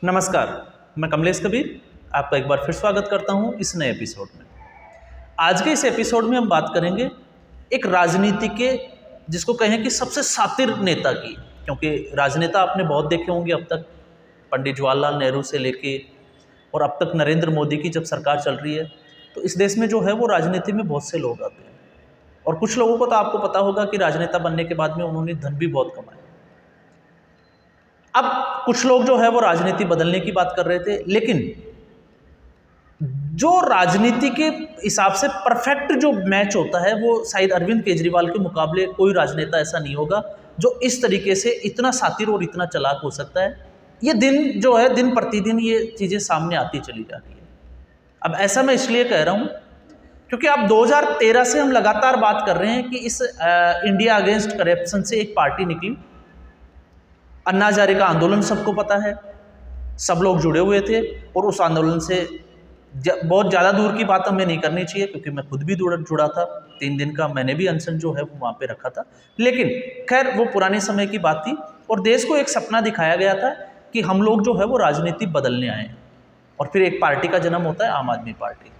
नमस्कार, मैं कमलेश कबीर आपका एक बार फिर स्वागत करता हूं इस नए एपिसोड में। आज के इस एपिसोड में हम बात करेंगे एक राजनीति के जिसको कहें कि सबसे शातिर नेता की, क्योंकि राजनेता आपने बहुत देखे होंगे अब तक, पंडित जवाहरलाल नेहरू से लेके और अब तक नरेंद्र मोदी की जब सरकार चल रही है तो इस देश में जो है वो राजनीति में बहुत से लोग आते हैं और कुछ लोगों को तो आपको पता होगा कि राजनेता बनने के बाद में उन्होंने धन भी बहुत कमाया। अब कुछ लोग जो है वो राजनीति बदलने की बात कर रहे थे, लेकिन जो राजनीति के हिसाब से परफेक्ट जो मैच होता है वो शायद अरविंद केजरीवाल के मुकाबले कोई राजनेता ऐसा नहीं होगा जो इस तरीके से इतना शातिर और इतना चालाक हो सकता है। ये दिन जो है दिन प्रतिदिन ये चीज़ें सामने आती चली जा रही है। अब ऐसा मैं इसलिए कह रहा हूँ क्योंकि अब 2013 से हम लगातार बात कर रहे हैं कि इस इंडिया अगेंस्ट करप्शन से एक पार्टी निकली। अन्ना हजारे का आंदोलन सबको पता है, सब लोग जुड़े हुए थे और उस आंदोलन से बहुत ज़्यादा दूर की बात हमें नहीं करनी चाहिए क्योंकि मैं खुद भी जुड़ा था। 3 दिन का मैंने भी अनशन जो है वो वहाँ पे रखा था, लेकिन खैर वो पुराने समय की बात थी और देश को एक सपना दिखाया गया था कि हम लोग जो है वो राजनीति बदलने आए और फिर एक पार्टी का जन्म होता है आम आदमी पार्टी।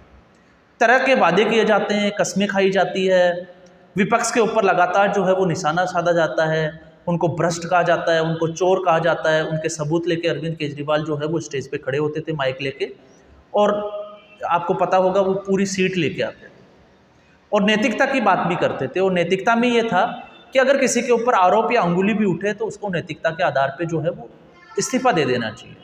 तरह के वादे किए जाते हैं, कस्में खाई जाती है, विपक्ष के ऊपर लगातार जो है वो निशाना साधा जाता है, उनको भ्रष्ट कहा जाता है, उनको चोर कहा जाता है। उनके सबूत लेके अरविंद केजरीवाल जो है वो स्टेज पे खड़े होते थे माइक लेके और आपको पता होगा वो पूरी सीट लेके आते थे और नैतिकता की बात भी करते थे। और नैतिकता में ये था कि अगर किसी के ऊपर आरोप या अंगुली भी उठे तो उसको नैतिकता के आधार पे जो है वो इस्तीफा दे देना चाहिए।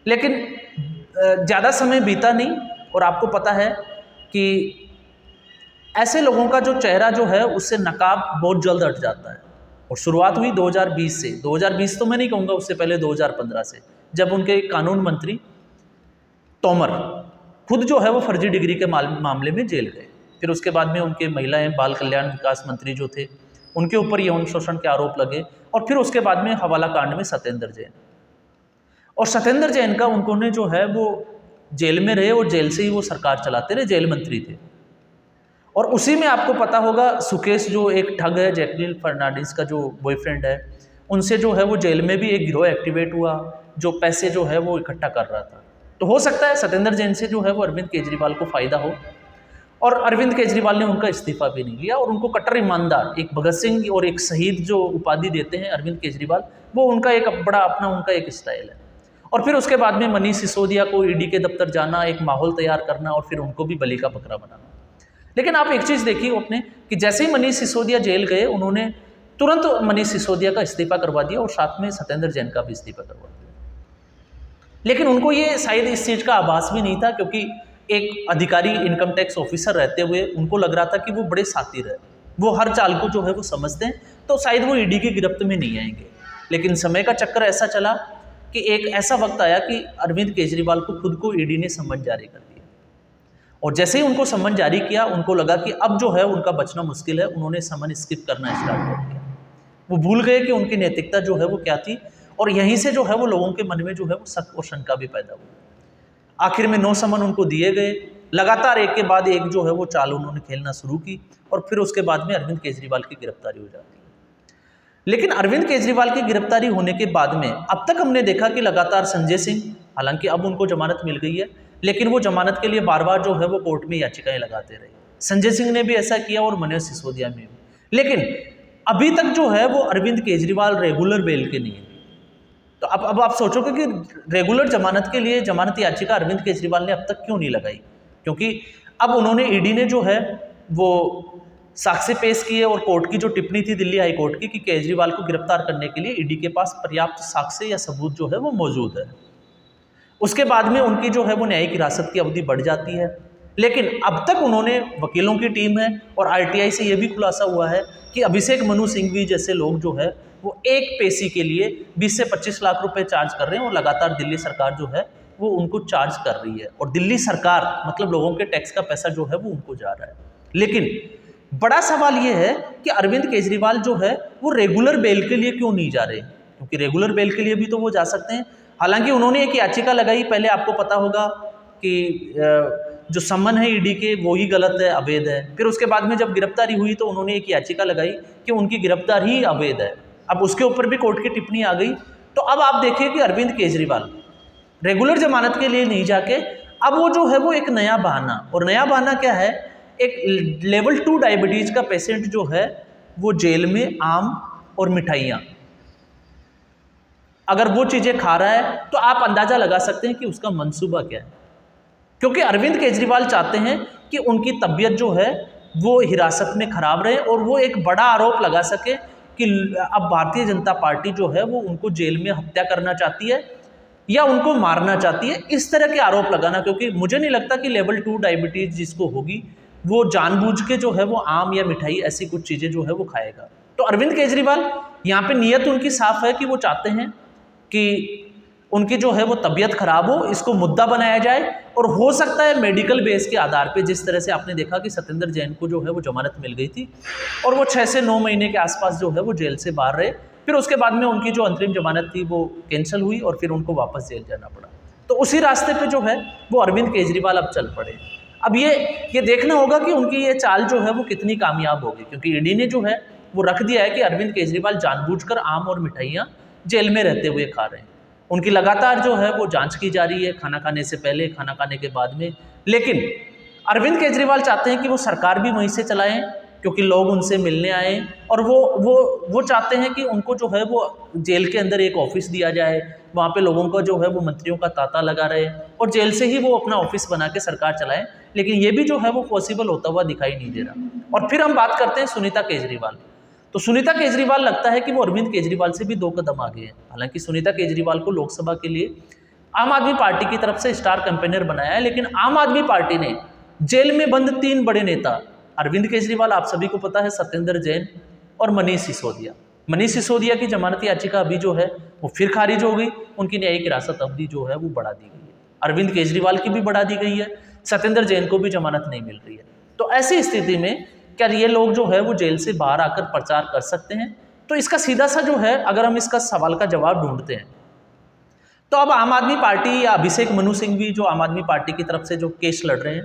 लेकिन ज़्यादा समय बीता नहीं और आपको पता है कि ऐसे लोगों का जो चेहरा जो है उससे नकाब बहुत जल्द हट जाता है। और शुरुआत हुई 2020 से, 2020 तो मैं नहीं कहूँगा, उससे पहले 2015 से, जब उनके कानून मंत्री तोमर खुद जो है वो फर्जी डिग्री के मामले में जेल गए। फिर उसके बाद में उनके महिला एवं बाल कल्याण विकास मंत्री जो थे उनके ऊपर यौन शोषण के आरोप लगे और फिर उसके बाद में हवाला कांड में सत्येंद्र जैन, और सत्येंद्र जैन का उन्होंने जो है वो जेल में रहे और जेल से ही वो सरकार चलाते रहे, जेल मंत्री थे। और उसी में आपको पता होगा सुकेश जो एक ठग है, जैकलिन फर्नांडिस का जो बॉयफ्रेंड है, उनसे जो है वो जेल में भी एक गिरोह एक्टिवेट हुआ जो पैसे जो है वो इकट्ठा कर रहा था। तो हो सकता है सत्येंद्र जैन से जो है वो अरविंद केजरीवाल को फायदा हो और अरविंद केजरीवाल ने उनका इस्तीफा भी नहीं लिया और उनको कट्टर ईमानदार, एक भगत सिंह और एक शहीद जो उपाधि देते हैं अरविंद केजरीवाल, वो उनका एक बड़ा अपना उनका एक स्टाइल है। और फिर उसके बाद में मनीष सिसोदिया को ईडी के दफ्तर जाना, एक माहौल तैयार करना और फिर उनको भी बलि का बकरा बनाना। लेकिन आप एक चीज़ देखिए अपने कि जैसे ही मनीष सिसोदिया जेल गए उन्होंने तुरंत मनीष सिसोदिया का इस्तीफा करवा दिया और साथ में सत्येंद्र जैन का भी इस्तीफा करवा दिया। लेकिन उनको ये शायद इस चीज़ का आभास भी नहीं था क्योंकि एक अधिकारी इनकम टैक्स ऑफिसर रहते हुए उनको लग रहा था कि वो बड़े शातिर है, वो हर चाल को जो है वो समझते हैं, तो शायद वो ईडी की गिरफ्त में नहीं आएंगे। लेकिन समय का चक्कर ऐसा चला कि एक ऐसा वक्त आया कि अरविंद केजरीवाल को खुद को ईडी ने सम्मन जारी कर दिया और जैसे ही उनको सम्मन जारी किया उनको लगा कि अब जो है उनका बचना मुश्किल है, उन्होंने सम्मन स्किप करना स्टार्ट कर दिया। वो भूल गए कि उनकी नैतिकता जो है वो क्या थी और यहीं से जो है वो लोगों के मन में जो है वो शक और शंका भी पैदा हुई। आखिर में 9 सम्मन उनको दिए गए, लगातार एक के बाद एक जो है वो चाल उन्होंने खेलना शुरू की और फिर उसके बाद में अरविंद केजरीवाल की गिरफ्तारी हो जाती है। लेकिन अरविंद केजरीवाल की गिरफ्तारी होने के बाद में अब तक हमने देखा कि लगातार संजय सिंह, हालांकि अब उनको जमानत मिल गई है, लेकिन वो जमानत के लिए बार बार जो है वो कोर्ट में याचिकाएं लगाते रहे। संजय सिंह ने भी ऐसा किया और मनीष सिसोदिया में भी। लेकिन अभी तक जो है वो अरविंद केजरीवाल रेगुलर बेल के नहीं है। तो अब आप सोचोगे कि रेगुलर जमानत के लिए जमानत याचिका अरविंद केजरीवाल ने अब तक क्यों नहीं लगाई? क्योंकि अब उन्होंने ईडी ने जो है वो साक्ष्य पेश किए और कोर्ट की जो टिप्पणी थी दिल्ली हाई कोर्ट की कि केजरीवाल को गिरफ्तार करने के लिए ईडी के पास पर्याप्त साक्ष्य या सबूत जो है वो मौजूद है। उसके बाद में उनकी जो है वो न्यायिक हिरासत की अवधि बढ़ जाती है। लेकिन अब तक उन्होंने, वकीलों की टीम है और आरटीआई से ये भी खुलासा हुआ है कि अभिषेक मनु सिंघवी जैसे लोग जो है वो एक पेशी के लिए 20 से 25 लाख रुपए चार्ज कर रहे हैं और लगातार दिल्ली सरकार जो है वो उनको चार्ज कर रही है और दिल्ली सरकार मतलब लोगों के टैक्स का पैसा जो है वो उनको जा रहा है। लेकिन बड़ा सवाल ये है कि अरविंद केजरीवाल जो है वो रेगुलर बेल के लिए क्यों नहीं जा रहे? क्योंकि रेगुलर बेल के लिए भी तो वो जा सकते हैं। हालांकि उन्होंने एक याचिका लगाई, पहले आपको पता होगा कि जो सम्मन है ईडी के वो ही गलत है, अवैध है। फिर उसके बाद में जब गिरफ्तारी हुई तो उन्होंने एक याचिका लगाई कि उनकी गिरफ्तारी ही अवैध है। अब उसके ऊपर भी कोर्ट की टिप्पणी आ गई। तो अब आप देखिए कि अरविंद केजरीवाल रेगुलर जमानत के लिए नहीं जाके अब वो जो है वो एक नया बहाना, और नया बहाना क्या है, एक लेवल 2 डायबिटीज का पेशेंट जो है वो जेल में आम और मिठाइयाँ, अगर वो चीज़ें खा रहा है तो आप अंदाज़ा लगा सकते हैं कि उसका मंसूबा क्या है। क्योंकि अरविंद केजरीवाल चाहते हैं कि उनकी तबीयत जो है वो हिरासत में खराब रहे और वो एक बड़ा आरोप लगा सके कि अब भारतीय जनता पार्टी जो है वो उनको जेल में हत्या करना चाहती है या उनको मारना चाहती है, इस तरह के आरोप लगाना। क्योंकि मुझे नहीं लगता कि लेवल 2 डायबिटीज जिसको होगी वो जानबूझ के जो है वो आम या मिठाई ऐसी कुछ चीज़ें जो है वो खाएगा। तो अरविंद केजरीवाल यहाँ पे नीयत उनकी साफ है कि वो चाहते हैं कि उनकी जो है वो तबीयत खराब हो, इसको मुद्दा बनाया जाए, और हो सकता है मेडिकल बेस के आधार पे, जिस तरह से आपने देखा कि सत्येंद्र जैन को जो है वो जमानत मिल गई थी और वो 6 से 9 महीने के आसपास जो है वो जेल से बाहर रहे, फिर उसके बाद में उनकी जो अंतरिम जमानत थी वो कैंसिल हुई और फिर उनको वापस जेल जाना पड़ा। तो उसी रास्ते पे जो है वो अरविंद केजरीवाल अब चल पड़े। अब ये देखना होगा कि उनकी ये चाल जो है वो कितनी कामयाब होगी, क्योंकि ईडी ने जो है वो रख दिया है कि अरविंद केजरीवाल जानबूझकर आम और मिठाइयाँ जेल में रहते हुए खा रहे हैं। उनकी लगातार जो है वो जांच की जा रही है, खाना खाने से पहले, खाना खाने के बाद में। लेकिन अरविंद केजरीवाल चाहते हैं कि वो सरकार भी वहीं से चलाएं, क्योंकि लोग उनसे मिलने आए, और वो चाहते हैं कि उनको जो है वो जेल के अंदर एक ऑफिस दिया जाए, वहाँ पे लोगों का जो है वो मंत्रियों का तांता लगा रहे और जेल से ही वो अपना ऑफिस बना के सरकार चलाएं। लेकिन ये भी जो है वो पॉसिबल होता हुआ दिखाई नहीं दे रहा। और फिर हम बात करते हैं सुनीता केजरीवाल। तो सुनीता केजरीवाल लगता है कि वो अरविंद केजरीवाल से भी 2 कदम आगे हैं। हालांकि सुनीता केजरीवाल को लोकसभा के लिए आम आदमी पार्टी की तरफ से स्टार कैंपेनर बनाया है, लेकिन आम आदमी पार्टी ने जेल में बंद 3 बड़े नेता, अरविंद केजरीवाल आप सभी को पता है, सत्येंद्र जैन और मनीष सिसोदिया की जमानत याचिका अभी जो है वो फिर खारिज हो गई। उनकी न्यायिक हिरासत अवधि जो है वो बढ़ा दी गई है। अरविंद केजरीवाल की भी बढ़ा दी गई है, सत्येंद्र जैन को भी जमानत नहीं मिल रही है। तो ऐसी स्थिति में क्या ये लोग जो है वो जेल से बाहर आकर प्रचार कर सकते हैं? तो इसका सीधा सा जो है, अगर हम इसका सवाल का जवाब ढूंढते हैं, तो अब आम आदमी पार्टी या अभिषेक मनु सिंह भी जो आम आदमी पार्टी की तरफ से जो केस लड़ रहे हैं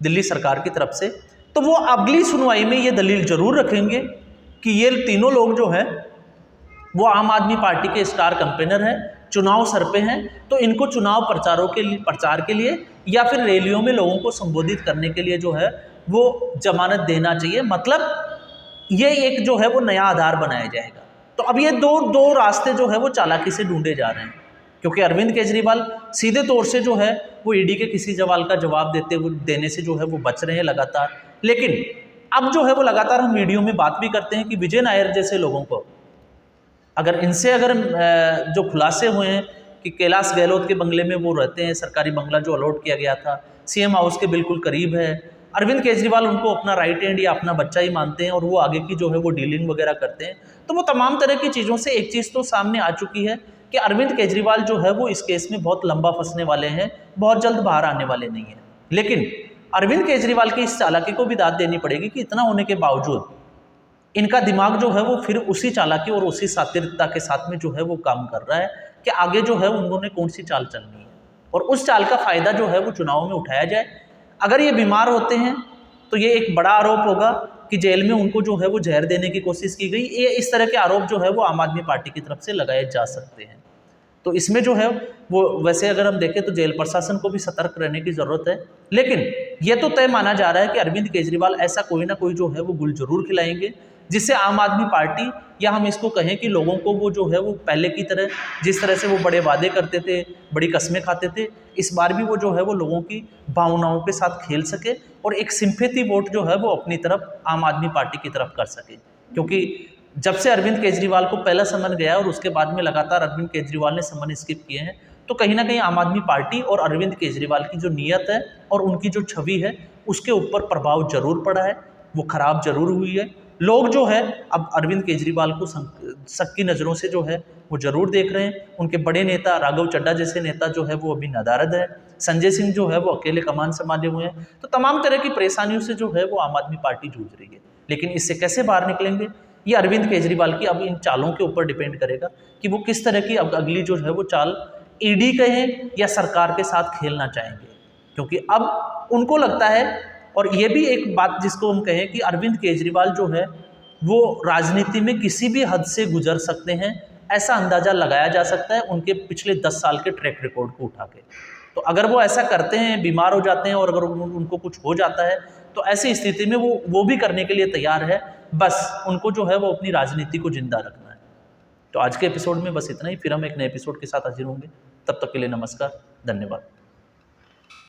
दिल्ली सरकार की तरफ से, तो वो अगली सुनवाई में ये दलील जरूर रखेंगे कि ये तीनों लोग जो है वो आम आदमी पार्टी के स्टार कैंपेनर हैं, चुनाव सर पे हैं, तो इनको चुनाव प्रचार के लिए या फिर रैलियों में लोगों को संबोधित करने के लिए जो है वो जमानत देना चाहिए। मतलब ये एक जो है वो नया आधार बनाया जाएगा। तो अब ये दो रास्ते जो है वो चालाकी से ढूंढे जा रहे हैं, क्योंकि अरविंद केजरीवाल सीधे तौर से जो है वो ईडी के किसी सवाल का जवाब देने से जो है वो बच रहे हैं लगातार। लेकिन अब जो है वो लगातार हम वीडियो में बात भी करते हैं कि विजय नायर जैसे लोगों को अगर जो खुलासे हुए हैं कि कैलाश गहलोत के बंगले में वो रहते हैं, सरकारी बंगला जो अलॉट किया गया था, सीएम हाउस के बिल्कुल करीब है, अरविंद केजरीवाल उनको अपना राइट हैंड या अपना बच्चा ही मानते हैं और वो आगे की जो है वो डीलिंग वगैरह करते हैं, तो वो तमाम तरह की चीज़ों से एक चीज़ तो सामने आ चुकी है कि अरविंद केजरीवाल जो है वो इस केस में बहुत लंबा फंसने वाले हैं, बहुत जल्द बाहर आने वाले नहीं हैं। लेकिन अरविंद केजरीवाल की इस चालाकी को भी दाद देनी पड़ेगी कि इतना होने के बावजूद इनका दिमाग जो है वो फिर उसी चालाकी और उसी सातिरता के साथ में जो है वो काम कर रहा है कि आगे जो है उन्होंने कौन सी चाल चलनी है और उस चाल का फायदा जो है वो चुनाव में उठाया जाए। अगर ये बीमार होते हैं तो ये एक बड़ा आरोप होगा कि जेल में उनको जो है वो जहर देने की कोशिश की गई। ये इस तरह के आरोप जो है वो आम आदमी पार्टी की तरफ से लगाए जा सकते हैं। तो इसमें जो है वो वैसे अगर हम देखें तो जेल प्रशासन को भी सतर्क रहने की ज़रूरत है। लेकिन ये तो तय माना जा रहा है कि अरविंद केजरीवाल ऐसा कोई ना कोई जो है वो गुल जरूर खिलाएंगे, जिससे आम आदमी पार्टी या हम इसको कहें कि लोगों को वो जो है वो पहले की तरह जिस तरह से वो बड़े वादे करते थे, बड़ी कस्में खाते थे, इस बार भी वो जो है वो लोगों की भावनाओं के साथ खेल सके और एक सिंपैथी वोट जो है वो अपनी तरफ आम आदमी पार्टी की तरफ कर सके। क्योंकि जब से अरविंद केजरीवाल को पहला समन गया और उसके बाद में लगातार अरविंद केजरीवाल ने समन स्किप किए हैं, तो कहीं ना कहीं आम आदमी पार्टी और अरविंद केजरीवाल की जो नीयत है और उनकी जो छवि है उसके ऊपर प्रभाव जरूर पड़ा है, वो खराब जरूर हुई है। लोग जो है अब अरविंद केजरीवाल को शक की नज़रों से जो है वो जरूर देख रहे हैं। उनके बड़े नेता राघव चड्ढा जैसे नेता जो है वो अभी नदारद है, संजय सिंह जो है वो अकेले कमान संभाले हुए हैं। तो तमाम तरह की परेशानियों से जो है वो आम आदमी पार्टी जूझ रही है। लेकिन इससे कैसे बाहर निकलेंगे ये अरविंद केजरीवाल की अब इन चालों के ऊपर डिपेंड करेगा कि वो किस तरह की अब अगली जो है वो चाल ईडी कहें या सरकार के साथ खेलना चाहेंगे। क्योंकि अब उनको लगता है, और ये भी एक बात जिसको हम कहें कि अरविंद केजरीवाल जो है वो राजनीति में किसी भी हद से गुजर सकते हैं ऐसा अंदाज़ा लगाया जा सकता है उनके पिछले 10 साल के ट्रैक रिकॉर्ड को उठा के। तो अगर वो ऐसा करते हैं, बीमार हो जाते हैं और अगर उनको कुछ हो जाता है तो ऐसी स्थिति में वो भी करने के लिए तैयार है, बस उनको जो है वो अपनी राजनीति को जिंदा रखना है। तो आज के एपिसोड में बस इतना ही, फिर हम एक नए एपिसोड के साथ हाजिर होंगे। तब तक के लिए नमस्कार, धन्यवाद।